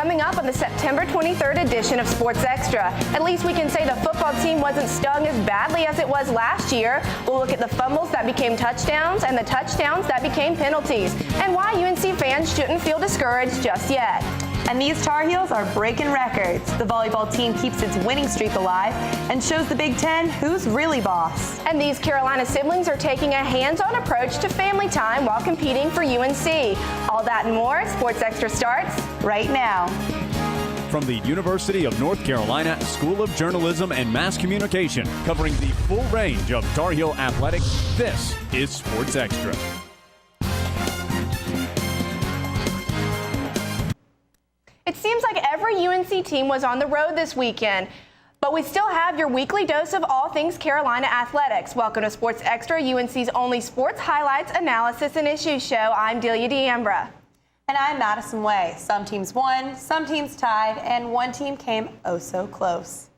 Coming up on the September 23rd edition of Sports Extra, at least we can say the football team wasn't stung as badly as it was last year. We'll look at the fumbles that became touchdowns and the touchdowns that became penalties, and why UNC fans shouldn't feel discouraged just yet. And these Tar Heels are breaking records. The volleyball team keeps its winning streak alive and shows the Big Ten who's really boss. And these Carolina siblings are taking a hands-on approach to family time while competing for UNC. All that and more, Sports Extra starts right now. From the University of North Carolina School of Journalism and Mass Communication, covering the full range of Tar Heel athletics, this is Sports Extra. It seems like every UNC team was on the road this weekend, but we still have your weekly dose of all things Carolina athletics. Welcome to Sports Extra, UNC's only sports highlights, analysis, and issues show. I'm Delia D'Ambra. And I'm Madison Way. Some teams won, some teams tied, and one team came oh so close.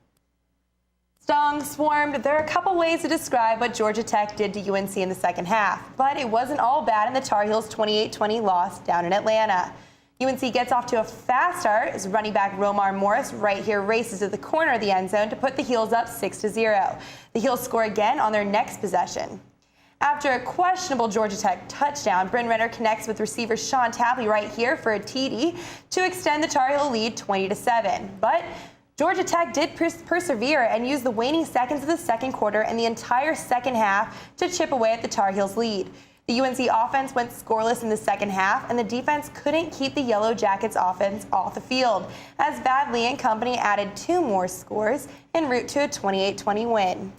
Stung, swarmed. There are a couple ways to describe what Georgia Tech did to UNC in the second half, but it wasn't all bad in the Tar Heels' 28-20 loss down in Atlanta. UNC gets off to a fast start as running back Romar Morris right here races to the corner of the end zone to put the Heels up 6-0. The Heels score again on their next possession. After a questionable Georgia Tech touchdown, Bryn Renner connects with receiver Sean Tapley right here for a TD to extend the Tar Heel lead 20-7. But Georgia Tech did persevere and use the waning seconds of the second quarter and the entire second half to chip away at the Tar Heels' lead. The UNC offense went scoreless in the second half, and the defense couldn't keep the Yellow Jackets offense off the field, as Badley and company added 2 more scores en route to a 28-20 win.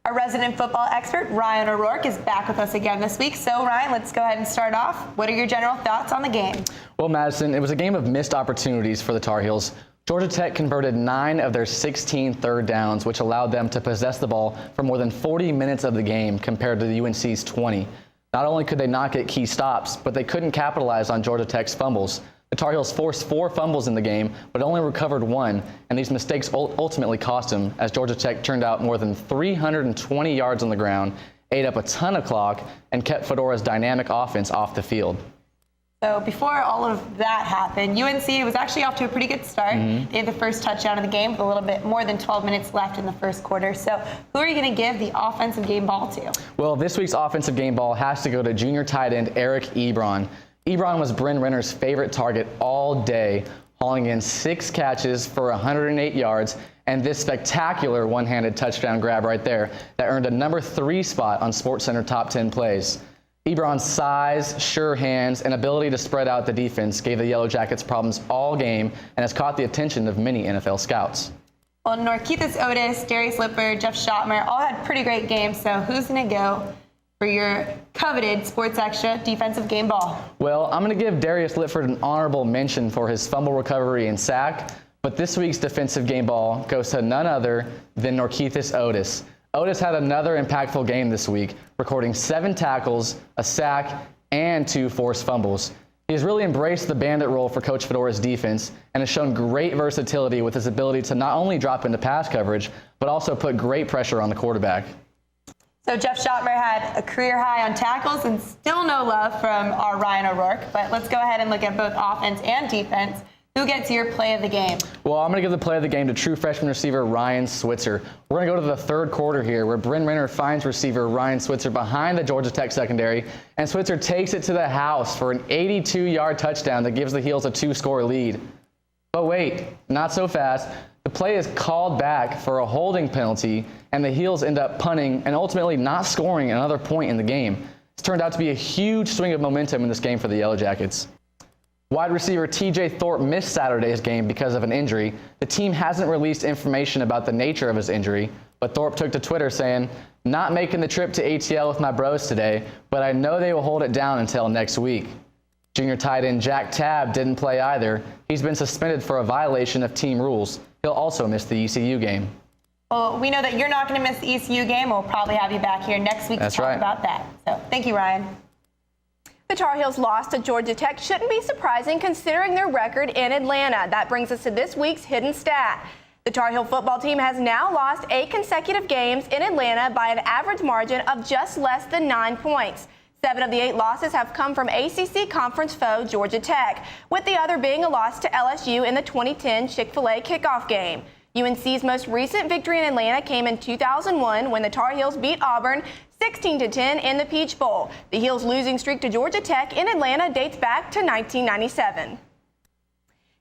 Our resident football expert, Ryan O'Rourke, is back with us again this week. So, Ryan, let's go ahead and start off. What are your general thoughts on the game? Well, Madison, it was a game of missed opportunities for the Tar Heels. Georgia Tech converted 9 of their 16 third downs, which allowed them to possess the ball for more than 40 minutes of the game compared to the UNC's 20. Not only could they not get key stops, but they couldn't capitalize on Georgia Tech's fumbles. The Tar Heels forced 4 fumbles in the game, but only recovered 1, and these mistakes ultimately cost them, as Georgia Tech turned out more than 320 yards on the ground, ate up a ton of clock, and kept Fedora's dynamic offense off the field. So before all of that happened, UNC was actually off to a pretty good start. They had the first touchdown of the game with a little bit more than 12 minutes left in the first quarter. So who are you going to give the offensive game ball to? Well, this week's offensive game ball has to go to junior tight end Eric Ebron. Ebron was Bryn Renner's favorite target all day, hauling in 6 catches for 108 yards and this spectacular one-handed touchdown grab right there that earned a number 3 spot on SportsCenter Top 10 plays. Ebron's size, sure hands, and ability to spread out the defense gave the Yellow Jackets problems all game and has caught the attention of many NFL scouts. Well, Norkeithus Otis, Darius Lipper, Jeff Schottmer all had pretty great games, so who's going to go for your coveted Sports Extra defensive game ball? Well, I'm going to give Darius Lipford an honorable mention for his fumble recovery and sack, but this week's defensive game ball goes to none other than Norkeithus Otis. Otis had another impactful game this week, recording 7 tackles, a sack, and 2 forced fumbles. He has really embraced the bandit role for Coach Fedora's defense and has shown great versatility with his ability to not only drop into pass coverage, but also put great pressure on the quarterback. So Jeff Schottmer had a career high on tackles and still no love from our Ryan O'Rourke, but let's go ahead and look at both offense and defense. Who gets your play of the game? Well, I'm going to give the play of the game to true freshman receiver Ryan Switzer. We're going to go to the third quarter here, where Bryn Renner finds receiver Ryan Switzer behind the Georgia Tech secondary, and Switzer takes it to the house for an 82-yard touchdown that gives the Heels a 2-score lead. But wait, not so fast. The play is called back for a holding penalty, and the Heels end up punting and ultimately not scoring another point in the game. It's turned out to be a huge swing of momentum in this game for the Yellow Jackets. Wide receiver TJ Thorpe missed Saturday's game because of an injury. The team hasn't released information about the nature of his injury, but Thorpe took to Twitter saying, "Not making the trip to ATL with my bros today, but I know they will hold it down until next week." Junior tight end Jack Tabb didn't play either. He's been suspended for a violation of team rules. He'll also miss the ECU game. Well, we know that you're not going to miss the ECU game. We'll probably have you back here next week to talk about that. So thank you, Ryan. The Tar Heels loss to Georgia Tech shouldn't be surprising considering their record in Atlanta. That brings us to this week's hidden stat. The Tar Heel football team has now lost 8 consecutive games in Atlanta by an average margin of just less than 9 points. 7 of the 8 losses have come from ACC conference foe Georgia Tech, with the other being a loss to LSU in the 2010 Chick-fil-A kickoff game. UNC's most recent victory in Atlanta came in 2001 when the Tar Heels beat Auburn 16-10 in the Peach Bowl. The Heels' losing streak to Georgia Tech in Atlanta dates back to 1997.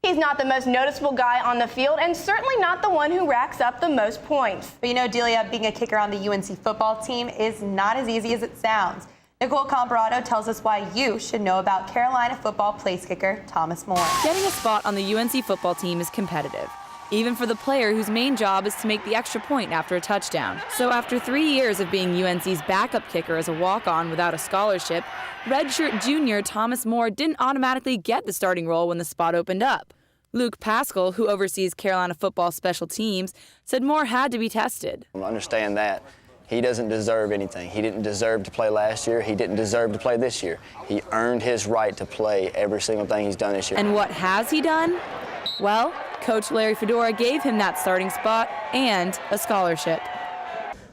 He's not the most noticeable guy on the field and certainly not the one who racks up the most points. But you know, Delia, being a kicker on the UNC football team is not as easy as it sounds. Nicole Comparado tells us why you should know about Carolina football place kicker Thomas Moore. Getting a spot on the UNC football team is competitive, even for the player whose main job is to make the extra point after a touchdown. So after 3 years of being UNC's backup kicker as a walk-on without a scholarship, redshirt junior Thomas Moore didn't automatically get the starting role when the spot opened up. Luke Pascal, who oversees Carolina football special teams, said Moore had to be tested. Understand that he doesn't deserve anything. He didn't deserve to play last year. He didn't deserve to play this year. He earned his right to play every single thing he's done this year. And what has he done? Well, Coach Larry Fedora gave him that starting spot and a scholarship.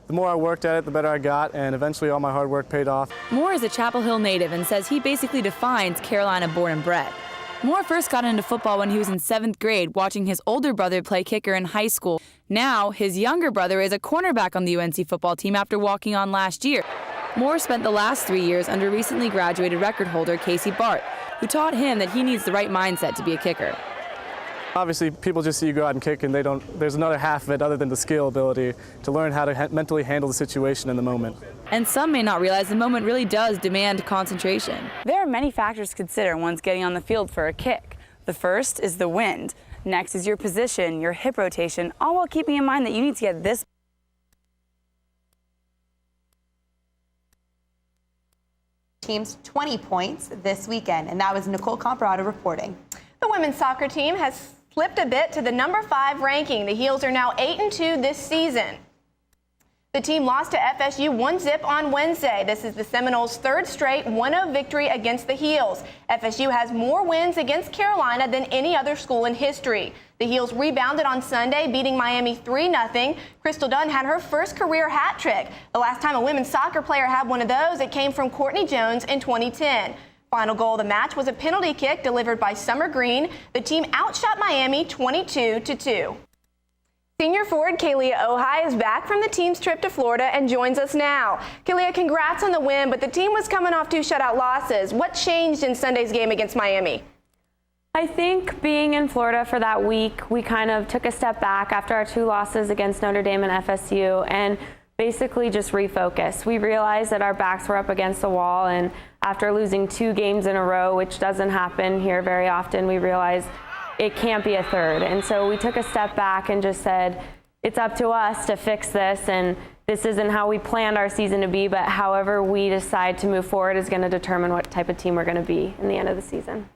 The more I worked at it, the better I got, and eventually all my hard work paid off. Moore is a Chapel Hill native and says he basically defines Carolina born and bred. Moore first got into football when he was in 7th grade, watching his older brother play kicker in high school. Now, his younger brother is a cornerback on the UNC football team after walking on last year. Moore spent the last 3 years under recently graduated record holder Casey Bart, who taught him that he needs the right mindset to be a kicker. Obviously, people just see you go out and kick, and there's another half of it other than the skill ability to learn how to mentally handle the situation in the moment. And some may not realize the moment really does demand concentration. There are many factors to consider once getting on the field for a kick. The first is the wind. Next is your position, your hip rotation, all while keeping in mind that you need to get this team's 20 points this weekend. And that was Nicole Comparado reporting. The women's soccer team has slipped a bit to the number 5 ranking. The Heels are now 8-2 this season. The team lost to FSU 1-0 on Wednesday. This is the Seminoles' 3rd straight 1-0 victory against the Heels. FSU has more wins against Carolina than any other school in history. The Heels rebounded on Sunday, beating Miami 3-0. Crystal Dunn had her first career hat trick. The last time a women's soccer player had one of those, it came from Courtney Jones in 2010. Final goal of the match was a penalty kick delivered by Summer Green. The team outshot Miami 22-2. Senior forward Kalia Ohai is back from the team's trip to Florida and joins us now. Kalia, congrats on the win, but the team was coming off 2 shutout losses. What changed in Sunday's game against Miami? I think being in Florida for that week, we kind of took a step back after our 2 losses against Notre Dame and FSU and basically just refocus. We realized that our backs were up against the wall, and after losing 2 games in a row, which doesn't happen here very often, we realized it can't be a third. And so we took a step back and just said, it's up to us to fix this, and this isn't how we planned our season to be, but however we decide to move forward is going to determine what type of team we're going to be in the end of the season.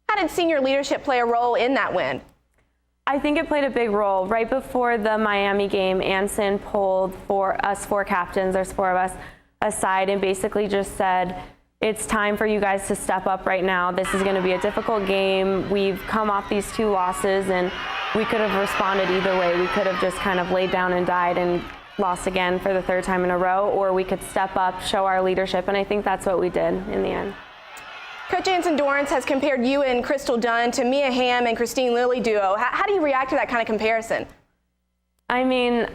How did senior leadership play a role in that win? I think it played a big role. Right before the Miami game, Anson pulled for us 4 captains, there's 4 of us, aside and basically just said, it's time for you guys to step up right now. This is going to be a difficult game. We've come off these 2 losses, and we could have responded either way. We could have just kind of laid down and died and lost again for the 3rd time in a row, or we could step up, show our leadership, and I think that's what we did in the end. Coach Anson Dorrance has compared you and Crystal Dunn to Mia Hamm and Christine Lilly duo. How do you react to that kind of comparison? I mean,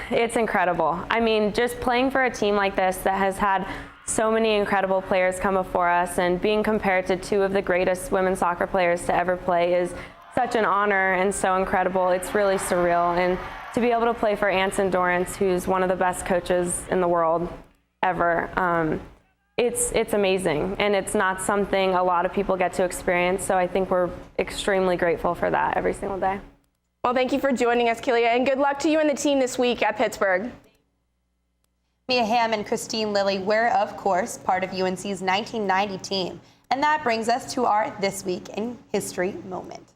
it's incredible. I mean, just playing for a team like this that has had so many incredible players come before us, and being compared to 2 of the greatest women's soccer players to ever play is such an honor and so incredible. It's really surreal. And to be able to play for Anson Dorrance, who's one of the best coaches in the world ever, it's amazing, and it's not something a lot of people get to experience, so I think we're extremely grateful for that every single day. Well, thank you for joining us, Kalia, and good luck to you and the team this week at Pittsburgh. Mia Hamm and Christine Lilly were, of course, part of UNC's 1990 team, and that brings us to our This Week in History moment.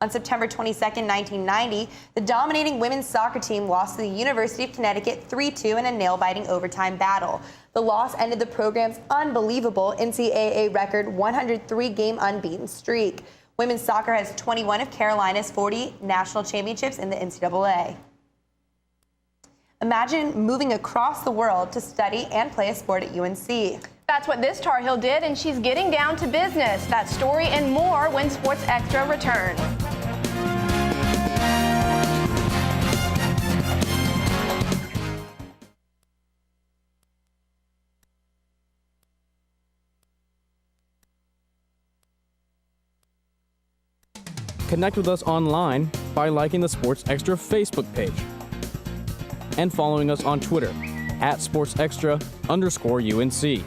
On September 22, 1990, the dominating women's soccer team lost to the University of Connecticut 3-2 in a nail-biting overtime battle. The loss ended the program's unbelievable NCAA record 103-game unbeaten streak. Women's soccer has 21 of Carolina's 40 national championships in the NCAA. Imagine moving across the world to study and play a sport at UNC. That's what this Tar Heel did, and she's getting down to business. That story and more when Sports Extra returns. Connect with us online by liking the Sports Extra Facebook page and following us on Twitter @SportsExtra_UNC.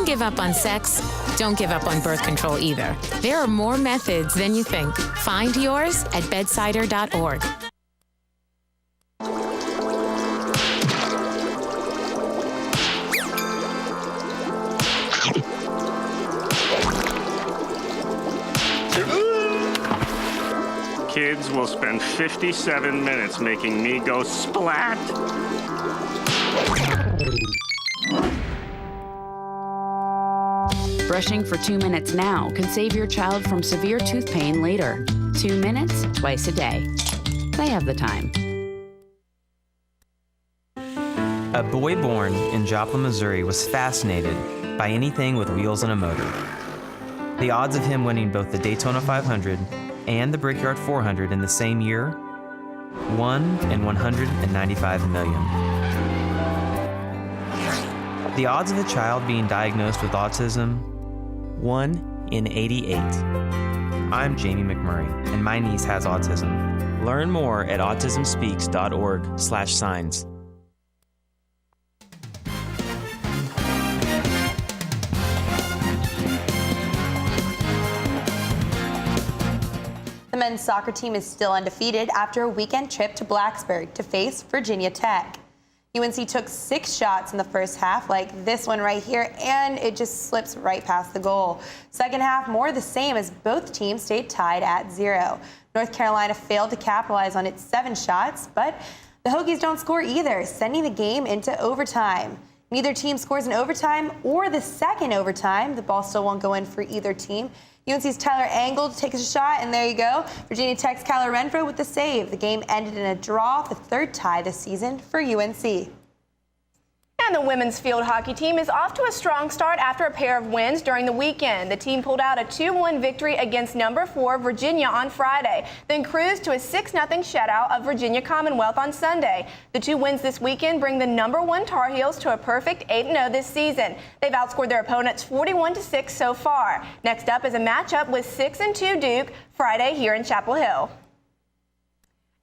Give up on sex, don't give up on birth control either. There are more methods than you think. Find yours at bedsider.org. Kids will spend 57 minutes making me go splat. Brushing for 2 minutes now can save your child from severe tooth pain later. 2 minutes, twice a day. They have the time. A boy born in Joplin, Missouri was fascinated by anything with wheels and a motor. The odds of him winning both the Daytona 500 and the Brickyard 400 in the same year, 1 in 195 million. The odds of a child being diagnosed with autism, 1 in 88. I'm Jamie McMurray, and my niece has autism. Learn more at autismspeaks.org/signs. The men's soccer team is still undefeated after a weekend trip to Blacksburg to face Virginia Tech. UNC took 6 shots in the first half, like this one right here, and it just slips right past the goal. Second half, more the same as both teams stayed tied at 0. North Carolina failed to capitalize on its 7 shots, but the Hokies don't score either, sending the game into overtime. Neither team scores in overtime or the second overtime. The ball still won't go in for either team. UNC's Tyler Angle takes a shot, and there you go. Virginia Tech's Kyler Renfro with the save. The game ended in a draw, the 3rd tie this season for UNC. And the women's field hockey team is off to a strong start after a pair of wins during the weekend. The team pulled out a 2-1 victory against number 4 Virginia on Friday, then cruised to a 6-0 shutout of Virginia Commonwealth on Sunday. The 2 wins this weekend bring the number 1 Tar Heels to a perfect 8-0 this season. They've outscored their opponents 41-6 so far. Next up is a matchup with 6-2 Duke Friday here in Chapel Hill.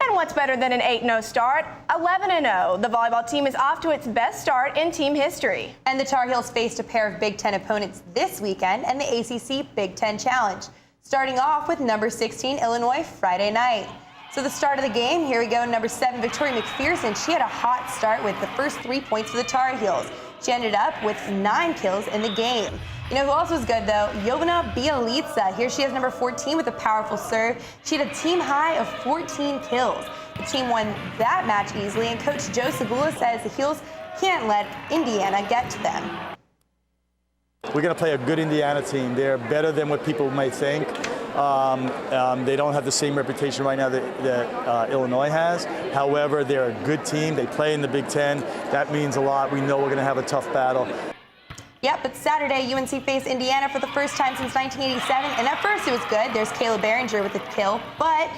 And what's better than an 8-0 start? 11-0. The volleyball team is off to its best start in team history. And the Tar Heels faced a pair of Big Ten opponents this weekend in the ACC Big Ten Challenge, starting off with number 16 Illinois Friday night. So the start of the game, here we go, number 7 Victoria McPherson. She had a hot start with the first 3 points for the Tar Heels. She ended up with 9 kills in the game. You know who else was good, though? Jovana Bialica. Here she has number 14 with a powerful serve. She had a team high of 14 kills. The team won that match easily, and Coach Joe Segula says the Heels can't let Indiana get to them. We're going to play a good Indiana team. They're better than what people may think. They don't have the same reputation right now that Illinois has. However, they're a good team. They play in the Big Ten. That means a lot. We know we're going to have a tough battle. Yep, but Saturday, UNC faced Indiana for the first time since 1987, and at first it was good. There's Kayla Behringer with a kill, but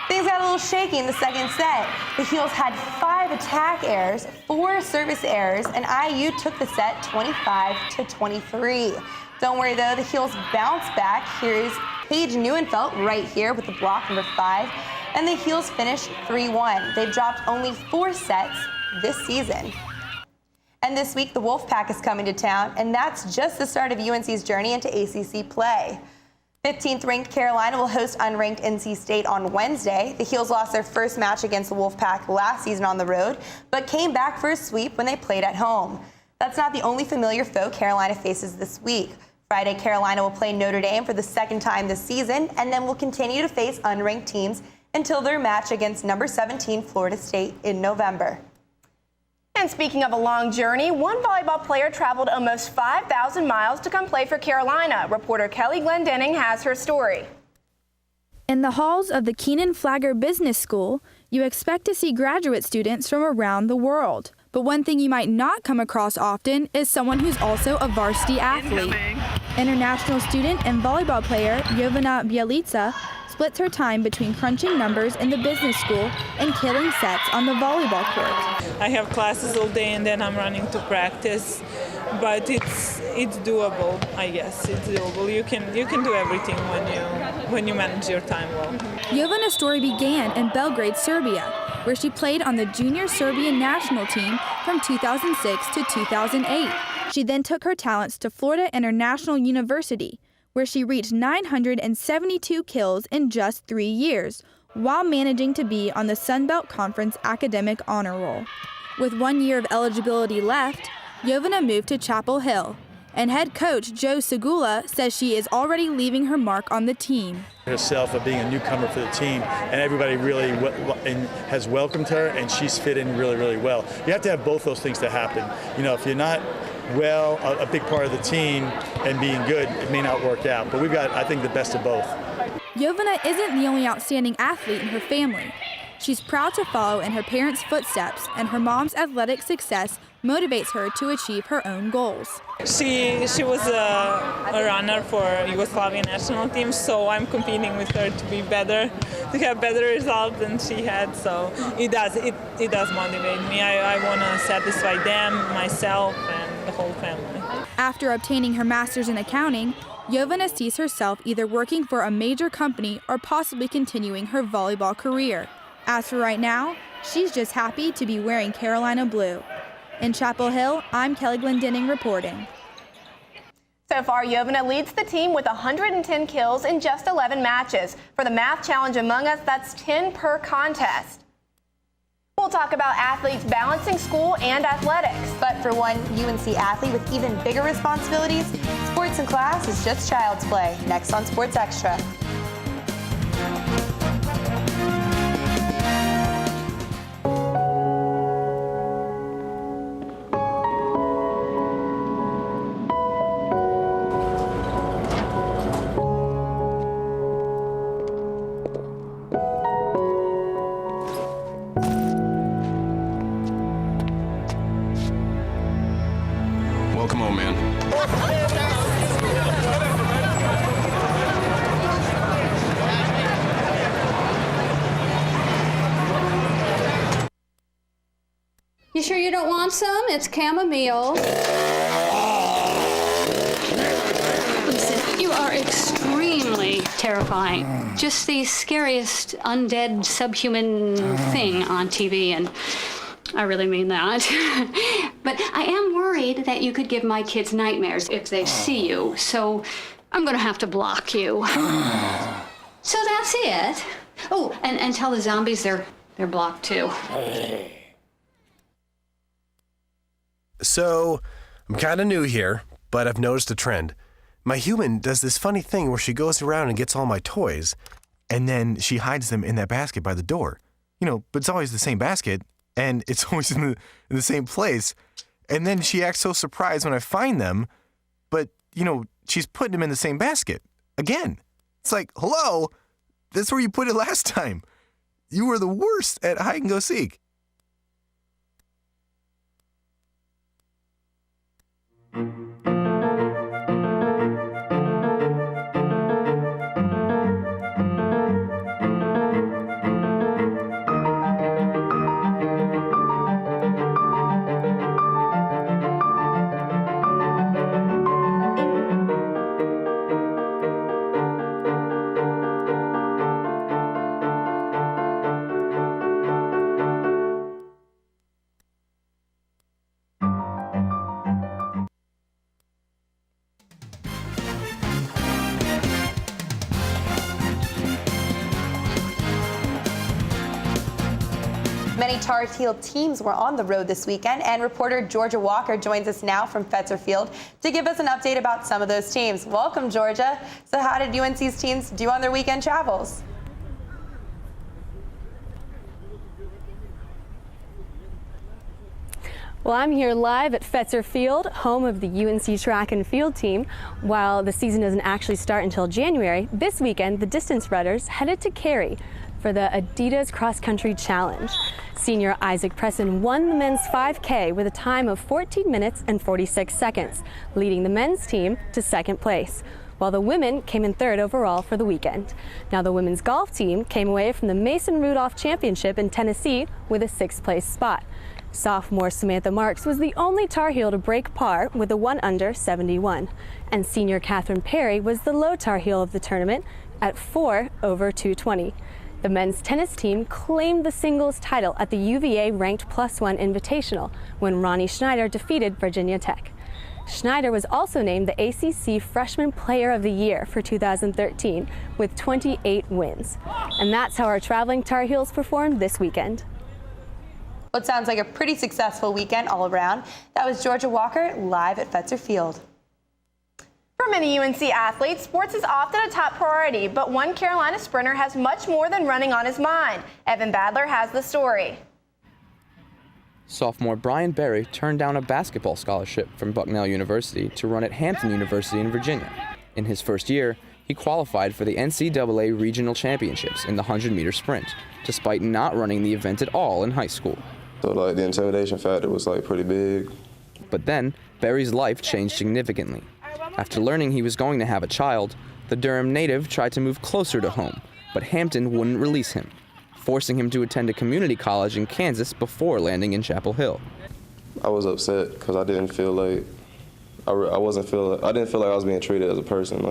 things got a little shaky in the second set. The Heels had 5 attack errors, 4 service errors, and IU took the set 25-23. Don't worry, though, the Heels bounced back. Here's Paige Neuenfeld right here with the block number 5, and the Heels finished 3-1. They've dropped only 4 sets this season. And this week, the Wolfpack is coming to town, and that's just the start of UNC's journey into ACC play. 15th ranked Carolina will host unranked NC State on Wednesday. The Heels lost their first match against the Wolfpack last season on the road, but came back for a sweep when they played at home. That's not the only familiar foe Carolina faces this week. Friday, Carolina will play Notre Dame for the second time this season, and then will continue to face unranked teams until their match against number 17 Florida State in November. And speaking of a long journey, one volleyball player traveled almost 5,000 miles to come play for Carolina. Reporter Kelly Glendenning has her story. In the halls of the Keenan Flagger Business School, you expect to see graduate students from around the world. But one thing you might not come across often is someone who's also a varsity athlete. International student and volleyball player Jovana Bjelica splits her time between crunching numbers in the business school and killing sets on the volleyball court. I have classes all day and then I'm running to practice, but it's doable. I guess it's doable. You can do everything when you manage your time well. Jovana's story began in Belgrade, Serbia, where she played on the junior Serbian national team from 2006 to 2008. She then took her talents to Florida International University, where she reached 972 kills in just 3 years, while managing to be on the Sun Belt Conference academic honor roll. With 1 year of eligibility left, Jovana moved to Chapel Hill, and head coach Joe Segula says she is already leaving her mark on the team. Herself of being a newcomer for the team, and everybody really has welcomed her, and she's fit in really, really well. You have to have both those things to happen. You know, if you're not well, a big part of the team and being good, it may not work out. But we've got, I think, the best of both. Jovana isn't the only outstanding athlete in her family. She's proud to follow in her parents' footsteps, and her mom's athletic success motivates her to achieve her own goals. She was a runner for Yugoslavian national team, so I'm competing with her to be better, to have better results than she had. So it does motivate me. I want to satisfy them, myself, and the whole family. After obtaining her master's in accounting, Jovana sees herself either working for a major company or possibly continuing her volleyball career. As for right now, she's just happy to be wearing Carolina blue. In Chapel Hill, I'm Kelly Glendenning reporting. So far, Jovana leads the team with 110 kills in just 11 matches. For the math challenge among us, that's 10 per contest. We'll talk about athletes balancing school and athletics. But for one UNC athlete with even bigger responsibilities, sports in class is just child's play. Next on Sports Extra. Welcome home, man. You sure you don't want some? It's chamomile. Listen, you are extremely terrifying. Just the scariest undead subhuman thing on TV, and I really mean that. But I am worried that you could give my kids nightmares if they see you, so I'm gonna have to block you. So that's it. Oh, and tell the zombies they're blocked too. So, I'm kind of new here, but I've noticed a trend. My human does this funny thing where she goes around and gets all my toys, and then she hides them in that basket by the door. You know, but it's always the same basket, and it's always in the same place. And then she acts so surprised when I find them, but, you know, she's putting them in the same basket. Again. It's like, hello, that's where you put it last time. You were the worst at hide and go seek. Many Tar Heel teams were on the road this weekend, and reporter Georgia Walker joins us now from Fetzer Field to give us an update about some of those teams. Welcome, Georgia. So how did UNC's teams do on their weekend travels? Well, I'm here live at Fetzer Field, home of the UNC track and field team. While the season doesn't actually start until January, this weekend the distance runners headed to Cary for the ADIDAS Cross Country Challenge. Senior Isaac Presson won the men's 5K with a time of 14 minutes and 46 seconds, leading the men's team to second place, while the women came in third overall for the weekend. Now the women's golf team came away from the Mason Rudolph Championship in Tennessee with a sixth place spot. Sophomore Samantha Marks was the only Tar Heel to break par with a 1 under 71. And senior Catherine Perry was the low Tar Heel of the tournament at 4 over 220. The men's tennis team claimed the singles title at the UVA Ranked +1 Invitational when Ronnie Schneider defeated Virginia Tech. Schneider was also named the ACC Freshman Player of the Year for 2013 with 28 wins. And that's how our traveling Tar Heels performed this weekend. Well, it sounds like a pretty successful weekend all around. That was Georgia Walker live at Fetzer Field. For many UNC athletes, sports is often a top priority, but one Carolina sprinter has much more than running on his mind. Evan Badler has the story. Sophomore Brian Berry turned down a basketball scholarship from Bucknell University to run at Hampton University in Virginia. In his first year, he qualified for the NCAA Regional Championships in the 100-meter sprint, despite not running the event at all in high school. So the intimidation factor was pretty big. But then, Berry's life changed significantly. After learning he was going to have a child, the Durham native tried to move closer to home, but Hampton wouldn't release him, forcing him to attend a community college in Kansas before landing in Chapel Hill. I was upset because I didn't feel like I didn't feel like I was being treated as a person.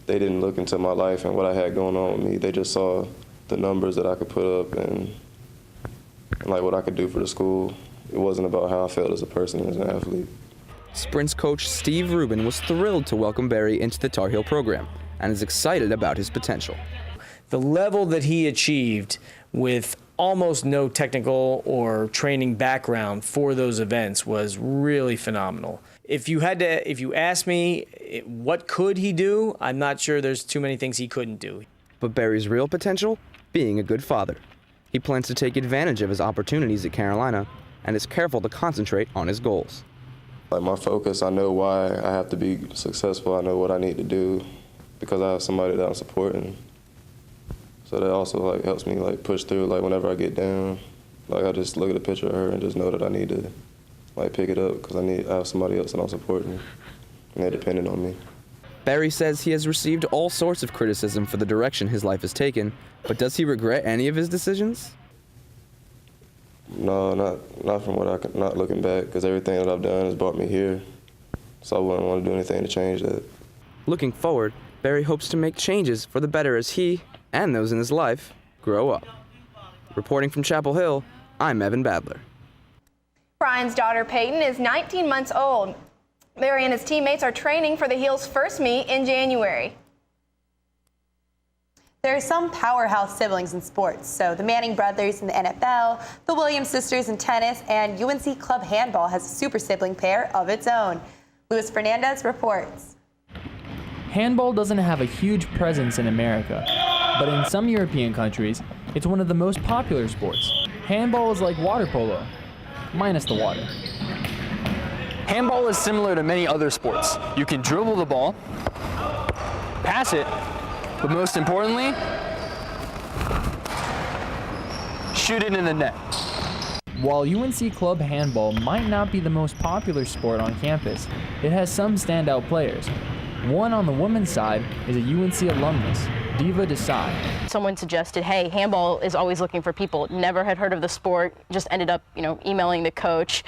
They didn't look into my life and what I had going on with me. They just saw the numbers that I could put up and what I could do for the school. It wasn't about how I felt as a person, as an athlete. Sprints coach Steve Rubin was thrilled to welcome Berry into the Tar Heel program and is excited about his potential. The level that he achieved with almost no technical or training background for those events was really phenomenal. If you asked me what could he do, I'm not sure there's too many things he couldn't do. But Berry's real potential? Being a good father. He plans to take advantage of his opportunities at Carolina and is careful to concentrate on his goals. My focus, I know why I have to be successful. I know what I need to do because I have somebody that I'm supporting. So that also helps me push through. Whenever I get down, I just look at a picture of her and just know that I need to pick it up because I have somebody else that I'm supporting and they're dependent on me. Berry says he has received all sorts of criticism for the direction his life has taken, but does he regret any of his decisions? No, not from not looking back, because everything that I've done has brought me here, so I wouldn't want to do anything to change that. Looking forward, Berry hopes to make changes for the better as he, and those in his life, grow up. Reporting from Chapel Hill, I'm Evan Badler. Brian's daughter Peyton is 19 months old. Berry and his teammates are training for the Heels' first meet in January. There are some powerhouse siblings in sports, so the Manning brothers in the NFL, the Williams sisters in tennis, and UNC Club Handball has a super sibling pair of its own. Luis Fernandez reports. Handball doesn't have a huge presence in America, but in some European countries, it's one of the most popular sports. Handball is like water polo, minus the water. Handball is similar to many other sports. You can dribble the ball, pass it, but most importantly, shoot it in the net. While UNC Club Handball might not be the most popular sport on campus, it has some standout players. One on the women's side is a UNC alumnus, Diva Desai. Someone suggested, hey, handball is always looking for people. Never had heard of the sport, just ended up, emailing the coach.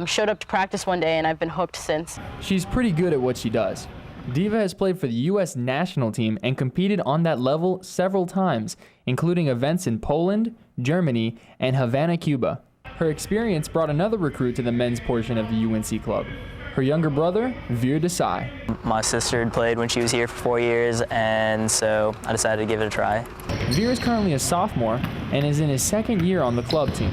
Showed up to practice one day and I've been hooked since. She's pretty good at what she does. Diva has played for the U.S. national team and competed on that level several times, including events in Poland, Germany, and Havana, Cuba. Her experience brought another recruit to the men's portion of the UNC club. Her younger brother, Veer Desai. My sister had played when she was here for 4 years, and so I decided to give it a try. Veer is currently a sophomore and is in his second year on the club team.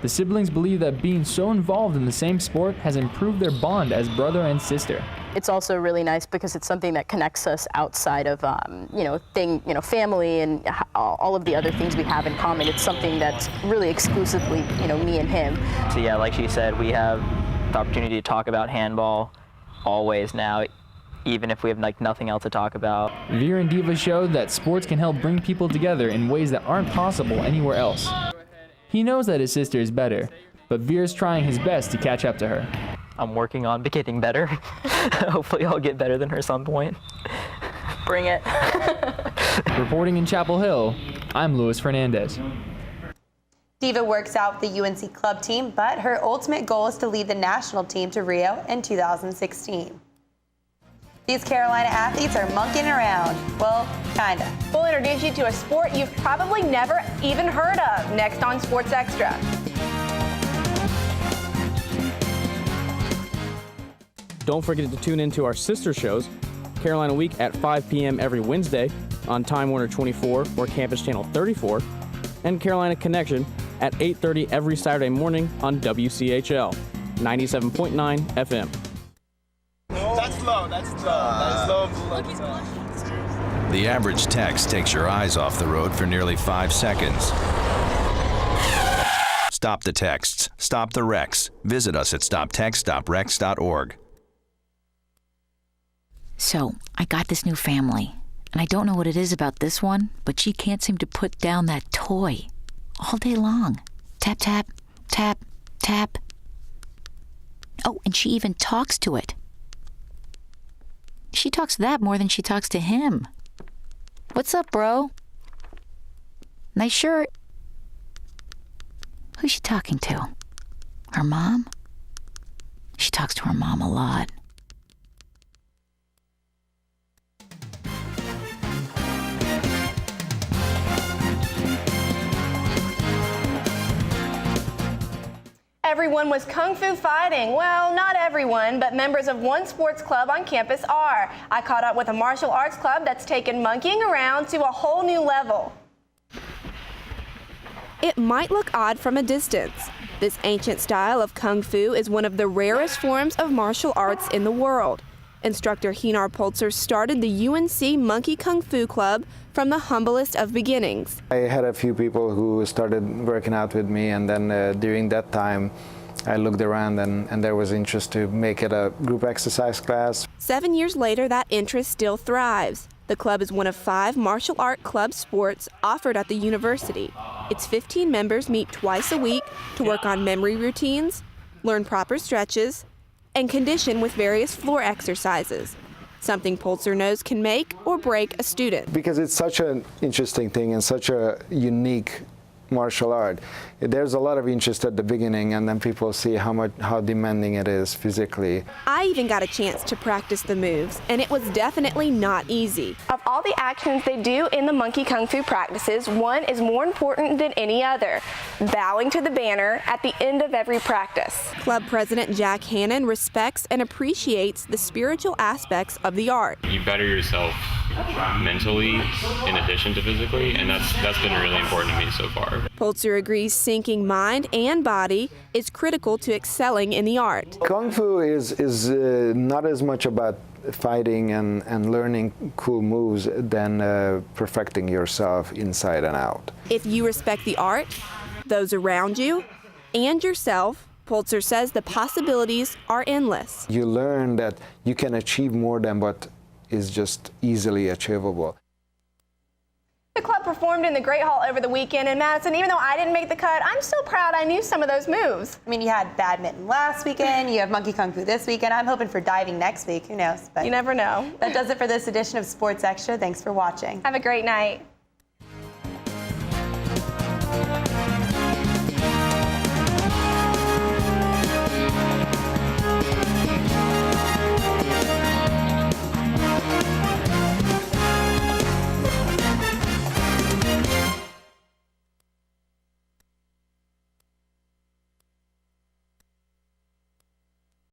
The siblings believe that being so involved in the same sport has improved their bond as brother and sister. It's also really nice because it's something that connects us outside of, family and all of the other things we have in common. It's something that's really exclusively, me and him. So yeah, like she said, we have the opportunity to talk about handball always now, even if we have nothing else to talk about. Veer and Diva showed that sports can help bring people together in ways that aren't possible anywhere else. He knows that his sister is better, but Veer's trying his best to catch up to her. I'm working on getting better. Hopefully I'll get better than her some point. Bring it. Reporting in Chapel Hill, I'm Luis Fernandez. Diva works out with the UNC club team, but her ultimate goal is to lead the national team to Rio in 2016. These Carolina athletes are monkeying around. Well, kinda. We'll introduce you to a sport you've probably never even heard of, next on Sports Extra. Don't forget to tune in to our sister shows, Carolina Week at 5 p.m. every Wednesday on Time Warner 24 or Campus Channel 34, and Carolina Connection at 8:30 every Saturday morning on WCHL 97.9 FM. That's low. That's low. The average text takes your eyes off the road for nearly 5 seconds. Stop the texts. Stop the wrecks. Visit us at stoptextstoprex.org. So, I got this new family, and I don't know what it is about this one, but she can't seem to put down that toy all day long. Tap, tap, tap, tap. Oh, and she even talks to it. She talks to that more than she talks to him. What's up, bro? Nice shirt. Who's she talking to? Her mom? She talks to her mom a lot. Everyone was kung fu fighting. Well, not everyone, but members of one sports club on campus are. I caught up with a martial arts club that's taken monkeying around to a whole new level. It might look odd from a distance. This ancient style of kung fu is one of the rarest forms of martial arts in the world. Instructor Hinar Polzer started the UNC Monkey Kung Fu Club from the humblest of beginnings. I had a few people who started working out with me, and then during that time I looked around and there was interest to make it a group exercise class. 7 years later, that interest still thrives. The club is one of 5 martial art club sports offered at the university. Its 15 members meet twice a week to work on memory routines, learn proper stretches, and condition with various floor exercises, something Polzer knows can make or break a student. Because it's such an interesting thing and such a unique martial art. There's a lot of interest at the beginning, and then people see how demanding it is physically. I even got a chance to practice the moves, and it was definitely not easy. Of all the actions they do in the monkey kung fu practices, one is more important than any other: bowing to the banner at the end of every practice. Club President Jack Hannon respects and appreciates the spiritual aspects of the art. You better yourself mentally in addition to physically, and that's been really important to me so far. Polzer agrees syncing mind and body is critical to excelling in the art. Kung Fu is not as much about fighting and learning cool moves than perfecting yourself inside and out. If you respect the art, those around you, and yourself, Polzer says the possibilities are endless. You learn that you can achieve more than what is just easily achievable. The club performed in the Great Hall over the weekend in Madison. Even though I didn't make the cut, I'm still proud I knew some of those moves. I mean, you had badminton last weekend, you have monkey kung fu this weekend. I'm hoping for diving next week, who knows? But you never know. That does it for this edition of Sports Extra. Thanks for watching. Have a great night.